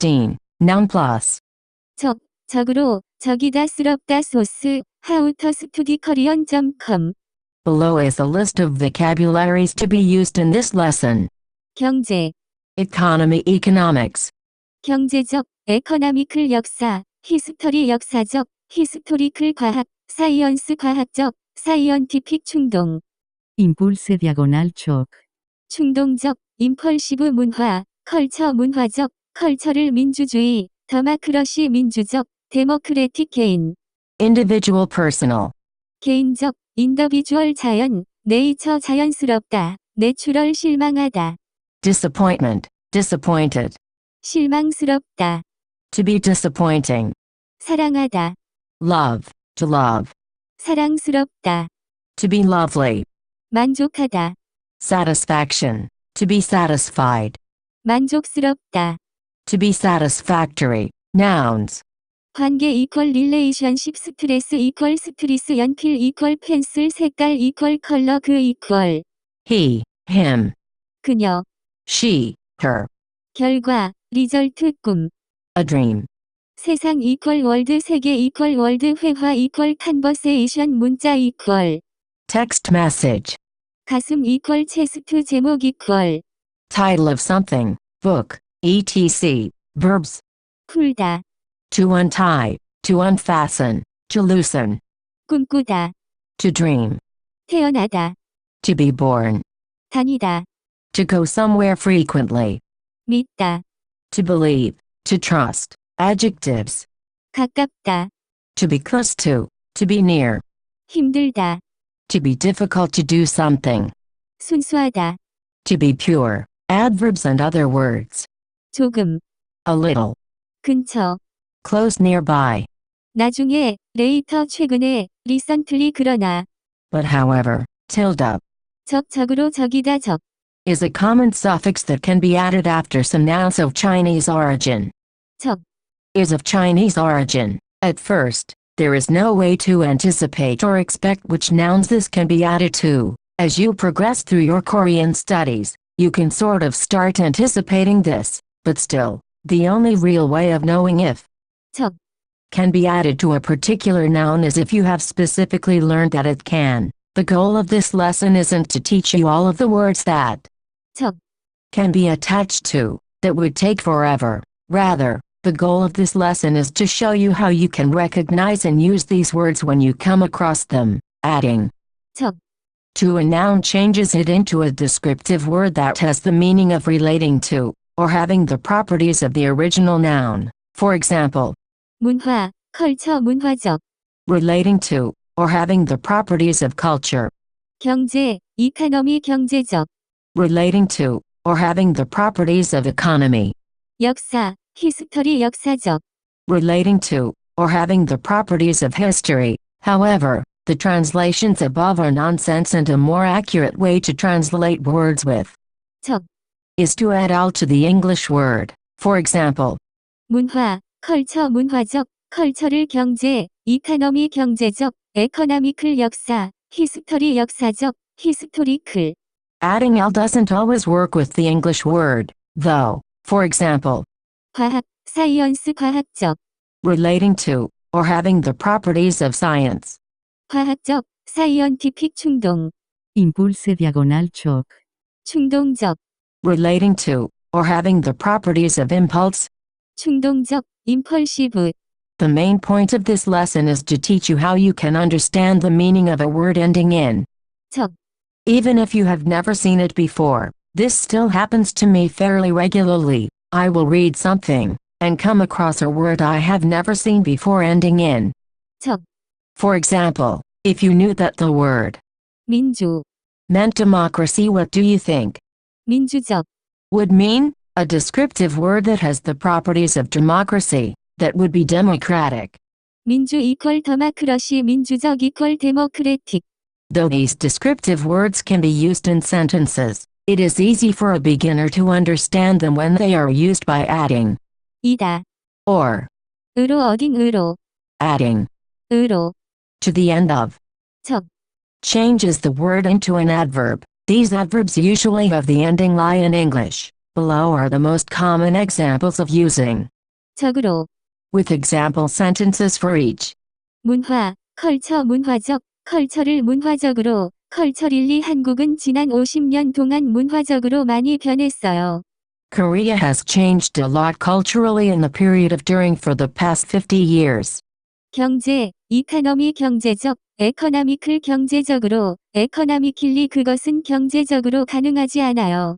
16. Noun plus. 적으로, 적이다 스럽다 소스, howtostudykorean.com. Below is a list of vocabularies to be used in this lesson. 경제, Economy, economics. 경제적, 에코노미클 역사, 히스토리 역사적, 히스토리클 과학, 사이언스 과학적, 사이언티픽 충동. Impulse diagonal choc. 충동적, 임펄시브 문화, 컬처 문화적, 컬처를 민주주의, 더마크러시 민주적, 데모크레틱 개인. Individual, personal. 개인적, 인더비주얼 자연, 네이처 자연스럽다, 내추럴 실망하다. Disappointment, disappointed. 실망스럽다. To be disappointing. 사랑하다. Love, to love. 사랑스럽다. To be lovely. 만족하다. Satisfaction, to be satisfied. 만족스럽다. To be satisfactory. Nouns. 관계 이퀄 릴레이션십 스트레스 이퀄 스트리스 연필 이퀄 펜슬 색깔 이퀄 컬러 그 이퀄. He, him. 그녀. She, her. 결과, 리절트 꿈. A dream. 세상 이퀄 월드 세계 이퀄 월드 회화 이퀄 컨버세이션 문자 이퀄. Text message. 가슴 이퀄 체스트 제목 이퀄. Title of something, book, etc. Verbs. 풀다. To untie, to unfasten, to loosen. 꿈꾸다. To dream. 태어나다. To be born. 다니다. To go somewhere frequently. 믿다. To believe, to trust. Adjectives. 가깝다. To be close to be near. 힘들다. To be difficult to do something. 순수하다. To be pure. Adverbs and other words. 조금. A little. 근처. Close nearby. 나중에, 레이터 최근에, 리선틀리 그러나. But however, tilde. 적으로 적이다 적. Is a common suffix that can be added after some nouns of Chinese origin. 적. Is of Chinese origin. At first, there is no way to anticipate or expect which nouns this can be added to. As you progress through your Korean studies, you can sort of start anticipating this, but still, the only real way of knowing if 적. can be added to a particular noun is if you have specifically learned that it can. The goal of this lesson isn't to teach you all of the words that 적. can be attached to, that would take forever. Rather, the goal of this lesson is to show you how you can recognize and use these words when you come across them. Adding 적. to a noun changes it into a descriptive word that has the meaning of relating to, or having the properties of the original noun. For example, 문화, 컬처 문화적. relating to, or having the properties of culture. 경제, 이카노미 경제적. Relating to, or having the properties of economy. 역사, 히스토리 역사적. Relating to, or having the properties of history. However, the translations above are nonsense, and a more accurate way to translate words with 적. is to add al to the English word. For example, 문화, 컬처 문화적, 컬처를 경제, 이카노미 경제적, 에코노미클 역사, 히스토리 역사적, 히스토리클. adding al doesn't always work with the English word, though. For example, 과학, 사이언스 과학적. relating to, or having the properties of science. 과학적, 사이언티픽 충동. Impulse diagonal choc. 충동적, Relating to, or having the properties of impulse. 충동적, 임펄시브. The main point of this lesson is to teach you how you can understand the meaning of a word ending in 적. even if you have never seen it before. This still happens to me fairly regularly. I will read something and come across a word I have never seen before ending in. 적. For example, if you knew that the word 민주, meant democracy, what do you think 민주적. would mean? A descriptive word that has the properties of democracy, that would be democratic. 민주 이퀄 더마크러시 민주적 이퀄 데모크레틱. Though these descriptive words can be used in sentences, it is easy for a beginner to understand them when they are used by adding 이다. or 으로 어딘 으로. adding 으로. to the end of. 적. Changes the word into an adverb. These adverbs usually have the ending lie in English. Below are the most common examples of using, 적으로, with example sentences for each. 문화, 컬처 문화적, 컬처를 문화적으로, 컬처릴리 한국은 지난 50년 동안 문화적으로 많이 변했어요. Korea has changed a lot culturally in the period of during for the past 50 years. 경제, 이카노미 경제적, 에커나미클 경제적으로, 에커나미킬리 그것은 경제적으로 가능하지 않아요.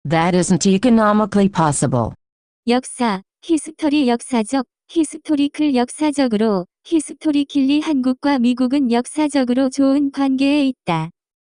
That isn't economically possible. 역사, 히스토리 역사적, 히스토리클 역사적으로, 히스토리킬리 한국과 미국은 역사적으로 좋은 관계에 있다.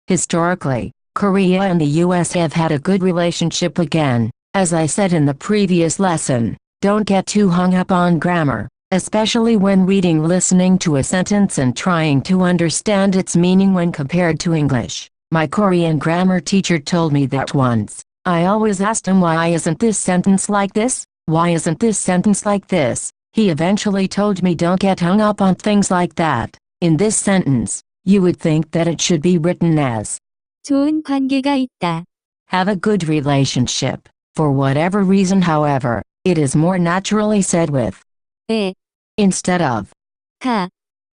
Historically, Korea and the US have had a good relationship again. As I said in the previous lesson, don't get too hung up on grammar, especially when reading listening to a sentence and trying to understand its meaning when compared to English. My Korean grammar teacher told me that once. I always asked him why isn't this sentence like this? Why isn't this sentence like this? He eventually told me don't get hung up on things like that. In this sentence, you would think that it should be written as 좋은 관계가 있다. have a good relationship. For whatever reason however, it is more naturally said with 에, instead of, 가,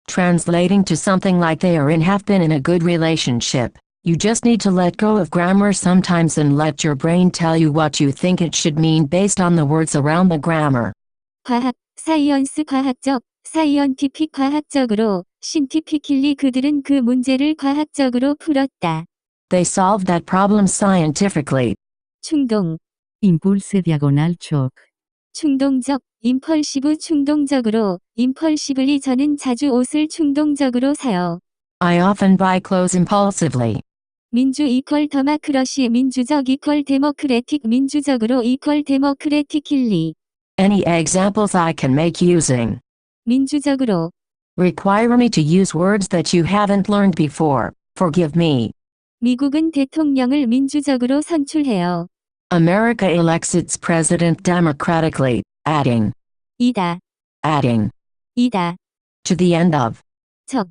translating to something like they are and have been in a good relationship. You just need to let go of grammar sometimes and let your brain tell you what you think it should mean based on the words around the grammar. 과학, 사이언스 과학적, 사이언티픽 과학적으로, 신티피킬리 그들은 그 문제를 과학적으로 풀었다. They solved that problem scientifically. 충동, Impulse diagonal choc. 충동적, 임펄시브 충동적으로, 임펄시블리 저는 자주 옷을 충동적으로 사요. I often buy clothes impulsively. 민주 이퀄 더마크러시 민주적 이퀄 데모크래틱 민주적으로 이퀄 데모크래틱킬리. Any examples I can make using 민주적으로, require me to use words that you haven't learned before. Forgive me. 미국은 대통령을 민주적으로 선출해요. America elects its president democratically, adding 이다, to the end of 적,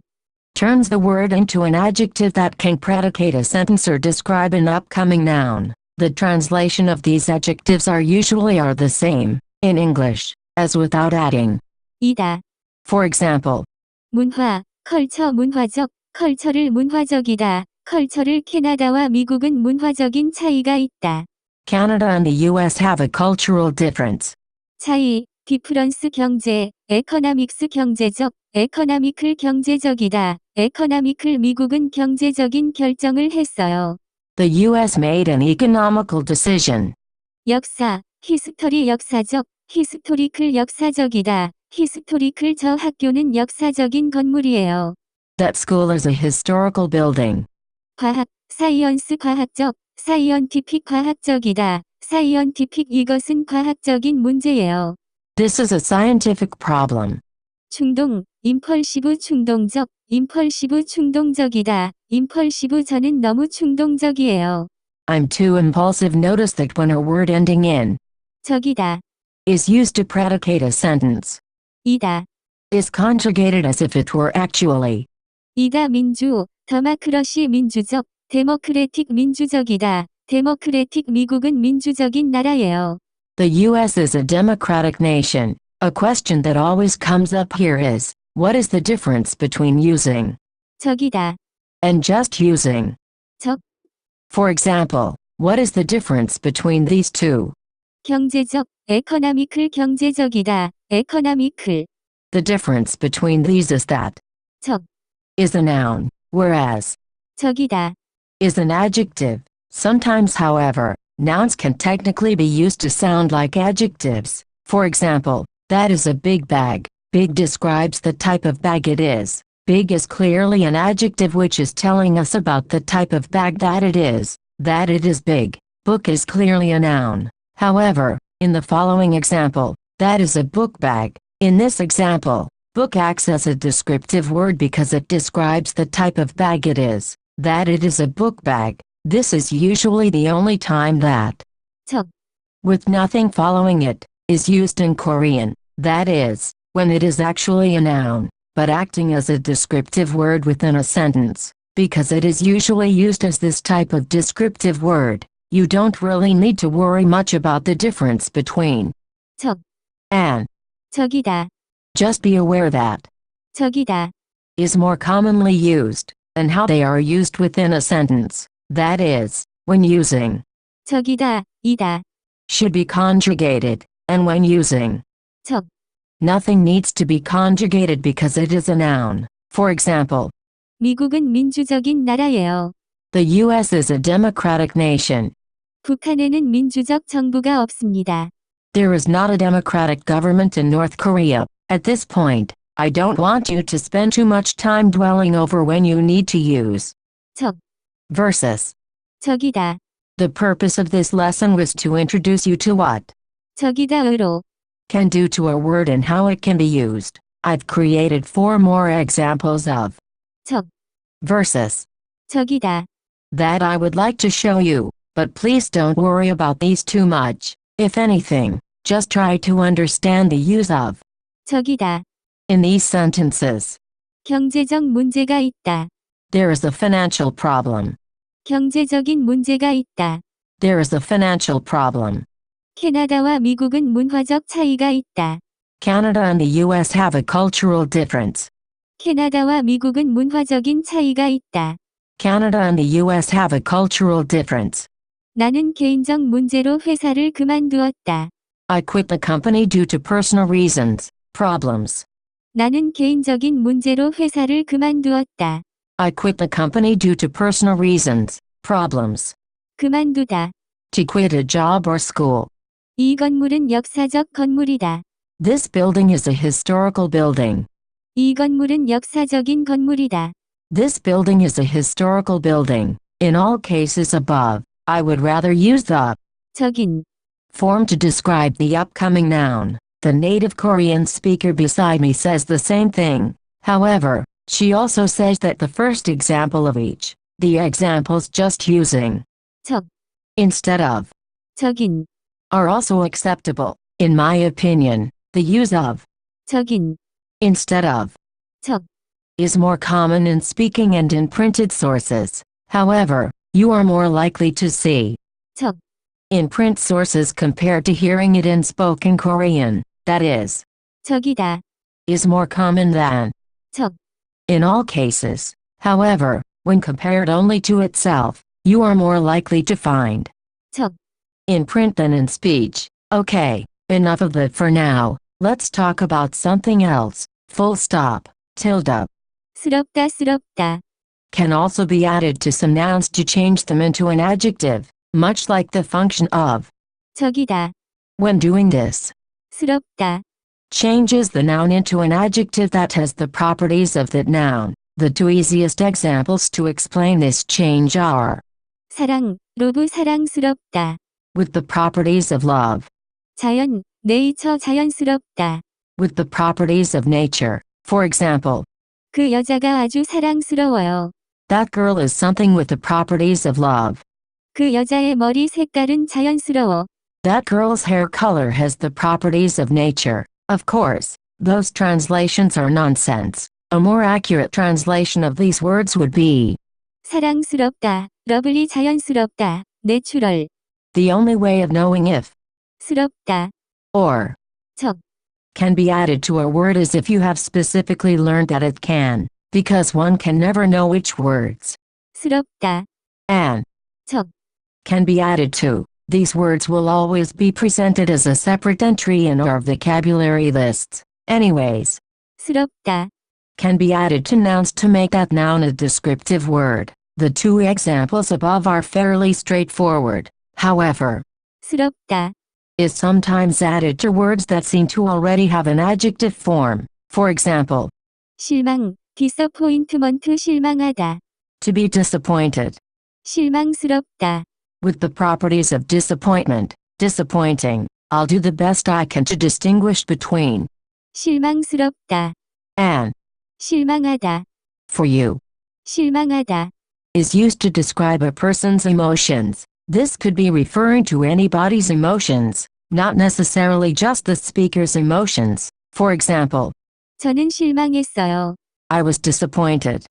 turns the word into an adjective that can predicate a sentence or describe an upcoming noun. The translation of these adjectives are usually the same, in English, as without adding. 이다. For example, 문화, 컬처 문화적, 컬처를 문화적이다. 컬처를 캐나다와 미국은 문화적인 차이가 있다. Canada and the US have a cultural difference. 차이, 디프런스 경제, 에커나믹스 경제적, 에커나미클 경제적이다. 에커나미클 미국은 경제적인 결정을 했어요. The US made an economical decision. 역사, 히스토리 역사적, 히스토리클 역사적이다. 히스토리클 저 학교는 역사적인 건물이에요. That school is a historical building. 과학, 사이언스 과학적, 사이언티픽 과학적이다. 사이언티픽 이것은 과학적인 문제예요. This is a scientific problem. 충동, 임펄시브 충동적, 임펄시브 충동적이다. 임펄시브 저는 너무 충동적이에요. I'm too impulsive. Notice that when a word ending in 적이다, is used to predicate a sentence, 이다, is conjugated as if it were actually. 이다 민주, 더마크러시 민주적, 데모크래틱 민주적이다. 데모크래틱 미국은 민주적인 나라예요. The US is a democratic nation. A question that always comes up here is, what is the difference between using 적이다, and just using? 적, For example, what is the difference between these two? 경제적, 에커나미클 경제적이다. 에커나미클, The difference between these is that 적, is a noun, whereas 적이다. is an adjective. Sometimes, however, nouns can technically be used to sound like adjectives. For example, that is a big bag. Big describes the type of bag it is. Big is clearly an adjective which is telling us about the type of bag that it is big. Book is clearly a noun. However, in the following example, that is a book bag. In this example, book acts as a descriptive word because it describes the type of bag it is, that it is a book bag. This is usually the only time that 적, with nothing following it is used in Korean, that is, when it is actually a noun, but acting as a descriptive word within a sentence, because it is usually used as this type of descriptive word. You don't really need to worry much about the difference between 적, and. 적이다, Just be aware that 적이다, is more commonly used, and how they are used within a sentence, that is, when using, 적이다, 이다, should be conjugated, and when using, 적, nothing needs to be conjugated because it is a noun. For example, 미국은 민주적인 나라예요. the US is a democratic nation. 북한에는 민주적 정부가 없습니다. There is not a democratic government in North Korea. At this point, I don't want you to spend too much time dwelling over when you need to use 적, versus. 적이다, The purpose of this lesson was to introduce you to what 적이다으로, can do to a word and how it can be used. I've created 4 more examples of 적, versus 적이다, that I would like to show you, but please don't worry about these too much. If anything, just try to understand the use of 적이다. in these sentences. 경제적 문제가 있다. There is a financial problem. 경제적인 문제가 있다. There is a financial problem. 캐나다와 미국은 문화적 차이가 있다. Canada and the US have a cultural difference. 캐나다와 미국은 문화적인 차이가 있다. Canada and the US have a cultural difference. 나는 개인적 문제로 회사를 그만두었다. I quit the company due to personal reasons, problems. 나는 개인적인 문제로 회사를 그만두었다. I quit the company due to personal reasons, problems. 그만두다. To quit a job or school. 이 건물은 역사적 건물이다. This building is a historical building. 이 건물은 역사적인 건물이다. This building is a historical building. In all cases above, I would rather use the 적인, form to describe the upcoming noun. The native Korean speaker beside me says the same thing. However, she also says that the first example of each, the examples just using 적, instead of, 적인, are also acceptable. In my opinion, the use of 적인, instead of 적, is more common in speaking and in printed sources. However, you are more likely to see 적, in print sources compared to hearing it in spoken Korean, that is 적이다. more common than 적, in all cases. However, when compared only to itself, you are more likely to find 적, in print than in speech. Okay, enough of that for now. Let's talk about something else. Full stop, tilde, 스럽다 스럽다. can also be added to some nouns to change them into an adjective, much like the function of. 적이다. When doing this, 스럽다. changes the noun into an adjective that has the properties of that noun. The 2 easiest examples to explain this change are 사랑, 로브 사랑스럽다. with the properties of love, 자연, 네이처 자연스럽다. with the properties of nature. For example, 그 여자가 아주 사랑스러워요. that girl is something with the properties of love. 그 여자의 머리 색깔은 자연스러워. That girl's hair color has the properties of nature. Of course, those translations are nonsense. A more accurate translation of these words would be 사랑스럽다, 러블리 자연스럽다, 내추럴. the only way of knowing if 스럽다, or 적, can be added to a word is if you have specifically learned that it can, because one can never know which words 스럽다, and 적, can be added to. These words will always be presented as a separate entry in our vocabulary lists. Anyways, 스럽다, can be added to nouns to make that noun a descriptive word. The 2 examples above are fairly straightforward. However, 스럽다, is sometimes added to words that seem to already have an adjective form. For example, 실망, 디서포인트먼트 실망하다. to be disappointed, 실망스럽다. with the properties of disappointment, disappointing. I'll do the best I can to distinguish between 실망스럽다. and 실망하다. for you 실망하다. is used to describe a person's emotions. This could be referring to anybody's emotions, not necessarily just the speaker's emotions. For example, 저는 실망했어요. I was disappointed.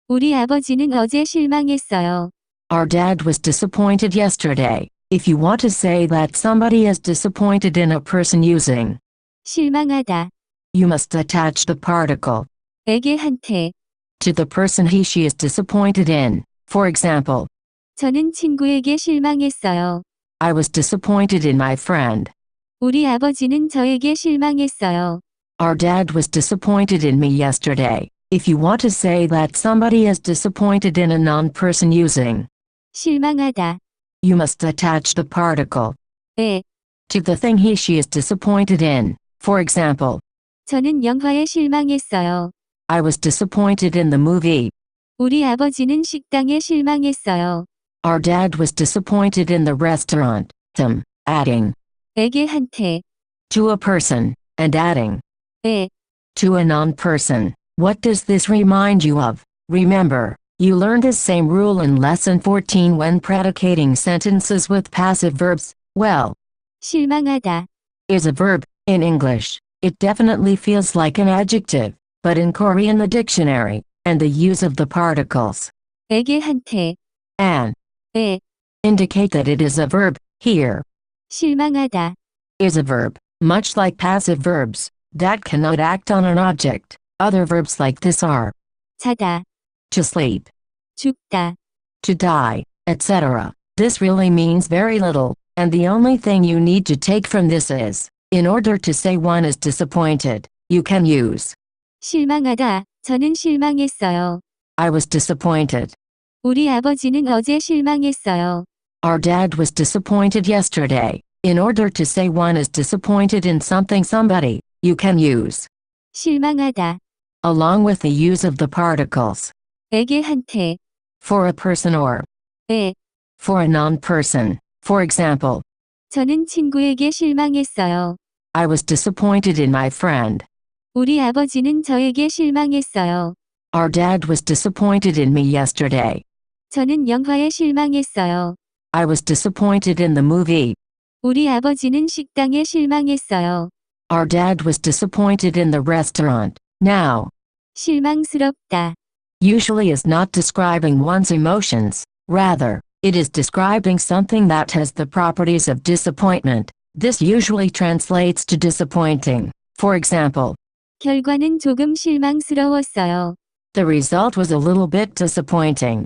우리 아버지는 어제 실망했어요. Our dad was disappointed yesterday. If you want to say that somebody is disappointed in a person using, 실망하다. you must attach the particle 에게 한테. to the person he she is disappointed in. For example, 저는 친구에게 실망했어요. I was disappointed in my friend. 우리 아버지는 저에게 실망했어요. Our dad was disappointed in me yesterday. If you want to say that somebody is disappointed in a non-person using, 실망하다. you must attach the particle 에. to the thing he she is disappointed in. For example, 저는 영화에 실망했어요. I was disappointed in the movie. 우리 아버지는 식당에 실망했어요. Our dad was disappointed in the restaurant. Adding 에게 한테. to a person, and adding 에. to a non-person. What does this remind you of? Remember, you learned this same rule in lesson 14 when predicating sentences with passive verbs. Well, 실망하다. is a verb. In English, it definitely feels like an adjective, but in Korean the dictionary, and the use of the particles 에게 한테. and 에. indicate that it is a verb. Here, 실망하다. is a verb, much like passive verbs, that cannot act on an object. Other verbs like this are 자다. to sleep, 죽다. to die, etc. This really means very little, and the only thing you need to take from this is, in order to say one is disappointed, you can use 실망하다. 저는 실망했어요. I was disappointed. 우리 아버지는 어제 실망했어요. Our dad was disappointed yesterday. In order to say one is disappointed in something somebody, you can use 실망하다. along with the use of the particles 에게 한테. for a person or 에. for a non-person. For example, 저는 친구에게 실망했어요. I was disappointed in my friend. 우리 아버지는 저에게 실망했어요. Our dad was disappointed in me yesterday. 저는 영화에 실망했어요. I was disappointed in the movie. 우리 아버지는 식당에 실망했어요. Our dad was disappointed in the restaurant. Now, 실망스럽다. usually is not describing one's emotions, rather, it is describing something that has the properties of disappointment. This usually translates to disappointing. For example, 결과는 조금 실망스러웠어요. the result was a little bit disappointing.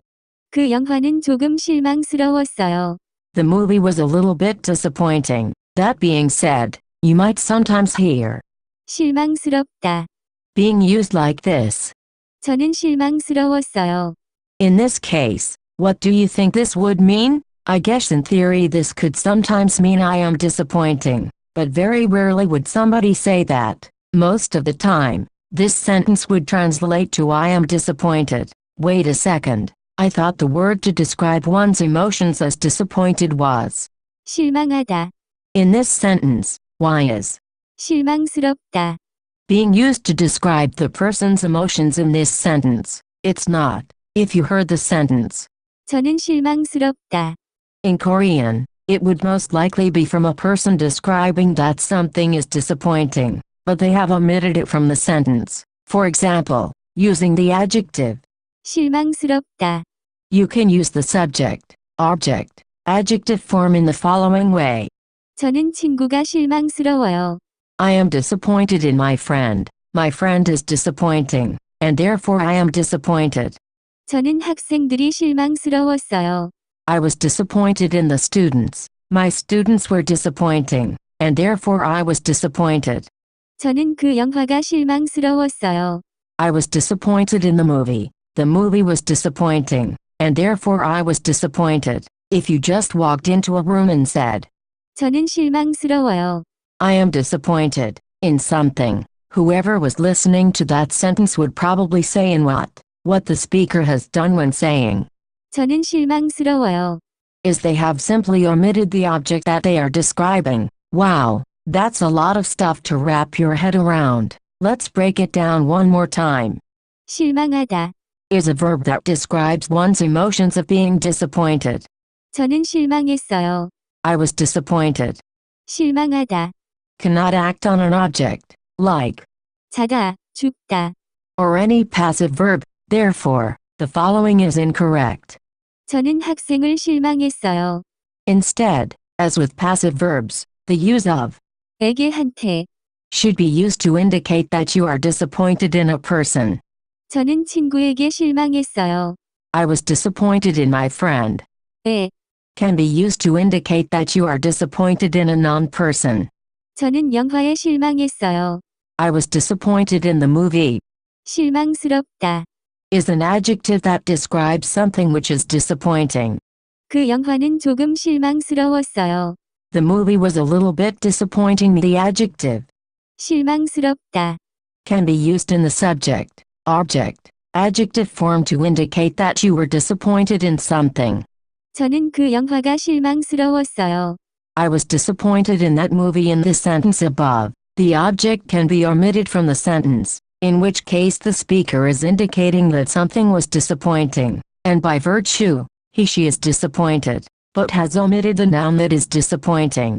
그 영화는 조금 실망스러웠어요. The movie was a little bit disappointing. That being said, you might sometimes hear 실망스럽다. being used like this. 저는 실망스러웠어요. In this case, what do you think this would mean? I guess in theory this could sometimes mean I am disappointing, but very rarely would somebody say that. Most of the time, this sentence would translate to I am disappointed. Wait a second, I thought the word to describe one's emotions as disappointed was. 실망하다. In this sentence, why is 실망스럽다. being used to describe the person's emotions in this sentence. It's not. If you heard the sentence 저는 실망스럽다. in Korean, it would most likely be from a person describing that something is disappointing, but they have omitted it from the sentence. For example, using the adjective, 실망스럽다. you can use the subject, object, adjective form in the following way. 저는 친구가 실망스러워요. I am disappointed in my friend. My friend is disappointing, and therefore I am disappointed. 저는 학생들이 실망스러웠어요. I was disappointed in the students. My students were disappointing, and therefore I was disappointed. 저는 그 영화가 실망스러웠어요. I was disappointed in the movie. The movie was disappointing, and therefore I was disappointed. If you just walked into a room and said, 저는 실망스러워요. I am disappointed in something, whoever was listening to that sentence would probably say in what the speaker has done when saying 저는 실망스러워요. is they have simply omitted the object that they are describing. Wow, that's a lot of stuff to wrap your head around. Let's break it down one more time. 실망하다. Is a verb that describes one's emotions of being disappointed. 저는 실망했어요. I was disappointed. 실망하다. Cannot act on an object, like, 자다, 죽다. or any passive verb. Therefore, the following is incorrect. 저는 학생을 실망했어요. Instead, as with passive verbs, the use of 에게 한테. should be used to indicate that you are disappointed in a person. 저는 친구에게 실망했어요. I was disappointed in my friend. 에. Can be used to indicate that you are disappointed in a non-person. 저는 영화에 실망했어요. I was disappointed in the movie. 실망스럽다. Is an adjective that describes something which is disappointing. 그 영화는 조금 실망스러웠어요. The movie was a little bit disappointing. The adjective 실망스럽다. can be used in the subject, object, adjective form to indicate that you were disappointed in something. 저는 그 영화가 실망스러웠어요. I was disappointed in that movie. In the sentence above, the object can be omitted from the sentence, in which case the speaker is indicating that something was disappointing, and by virtue, he/she is disappointed, but has omitted the noun that is disappointing.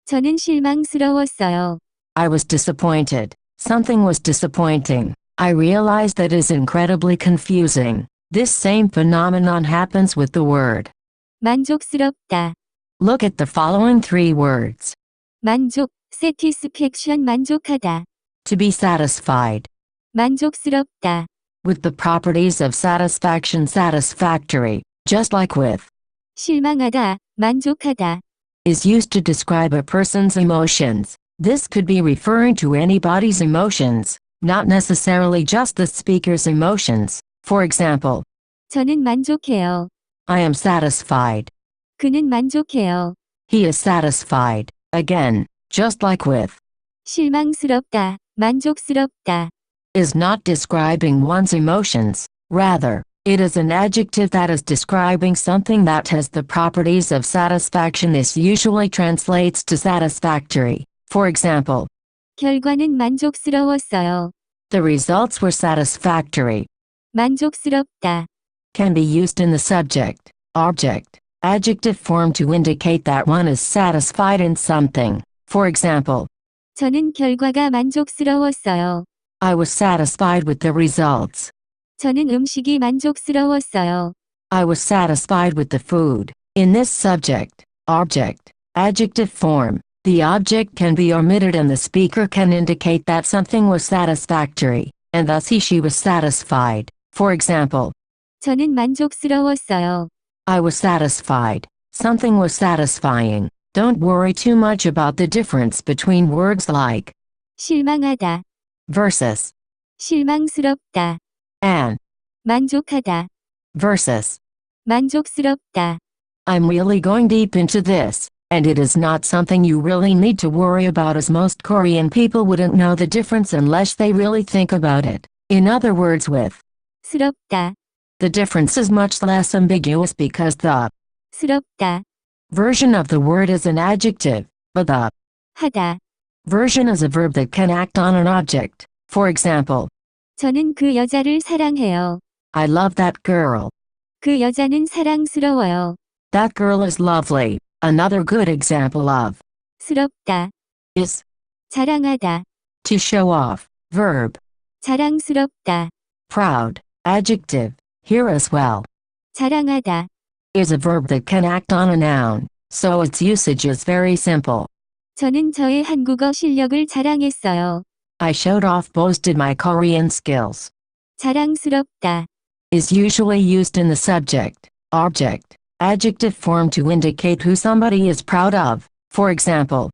저는 실망스러웠어요. I was disappointed. Something was disappointing. I realize that is incredibly confusing. This same phenomenon happens with the word. 만족스럽다. Look at the following three words. 만족, satisfaction 만족하다. To be satisfied. 만족스럽다. With the properties of satisfaction satisfactory, just like with. 실망하다, 만족하다. Is used to describe a person's emotions. This could be referring to anybody's emotions, not necessarily just the speaker's emotions. For example, 저는 만족해요. I am satisfied. 그는 만족해요. He is satisfied. Again, just like with. 실망스럽다, 만족스럽다. Is not describing one's emotions. Rather, it is an adjective that is describing something that has the properties of satisfaction. This usually translates to satisfactory. For example, 결과는 만족스러웠어요. the results were satisfactory. 만족스럽다. Can be used in the subject, object, adjective form to indicate that one is satisfied in something. For example, 저는 결과가 만족스러웠어요. I was satisfied with the results. 저는 음식이 만족스러웠어요. I was satisfied with the food. In this subject, object, adjective form, the object can be omitted and the speaker can indicate that something was satisfactory, and thus he/she was satisfied. For example, 저는 만족스러웠어요. I was satisfied. Something was satisfying. Don't worry too much about the difference between words like 실망하다, versus 실망스럽다. and 만족하다, versus. 만족스럽다. I'm really going deep into this, and it is not something you really need to worry about, as most Korean people wouldn't know the difference unless they really think about it. In other words, with 스럽다, the difference is much less ambiguous because the 스럽다. version of the word is an adjective, but the 하다. version is a verb that can act on an object. For example, 저는 그 여자를 사랑해요. I love that girl. 그 여자는 사랑스러워요. That girl is lovely. Another good example of 스럽다. is 자랑하다. to show off. Verb. 자랑스럽다. Proud. Adjective. Here as well. 자랑하다. Is a verb that can act on a noun, so its usage is very simple. 저는 저의 한국어 실력을 자랑했어요. I showed off, boasted my Korean skills. 자랑스럽다. Is usually used in the subject, object, adjective form to indicate who somebody is proud of. For example,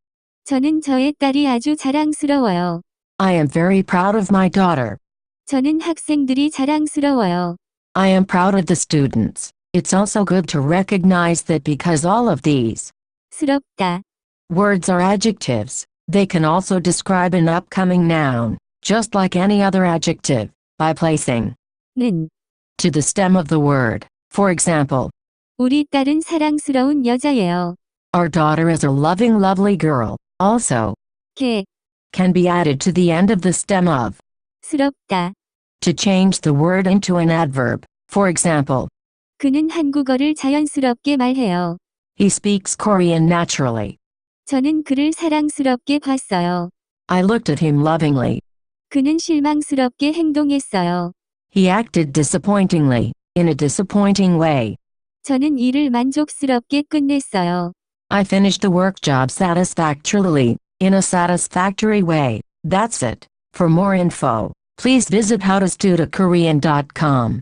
저는 저의 딸이 아주 자랑스러워요. I am very proud of my daughter. 저는 학생들이 자랑스러워요. I am proud of the students. It's also good to recognize that because all of these 스럽다. words are adjectives, they can also describe an upcoming noun, just like any other adjective, by placing 는. to the stem of the word. For example, 우리 딸은 사랑스러운 여자예요. our daughter is a loving, lovely girl. Also, 개. can be added to the end of the stem of 스럽다. to change the word into an adverb. For example, 그는 한국어를 자연스럽게 말해요. he speaks Korean naturally. 저는 그를 사랑스럽게 봤어요. I looked at him lovingly. 그는 실망스럽게 행동했어요. He acted disappointingly, in a disappointing way. 저는 일을 만족스럽게 끝냈어요. I finished the work job satisfactorily, in a satisfactory way. That's it. For more info, please visit howtostudykorean.com.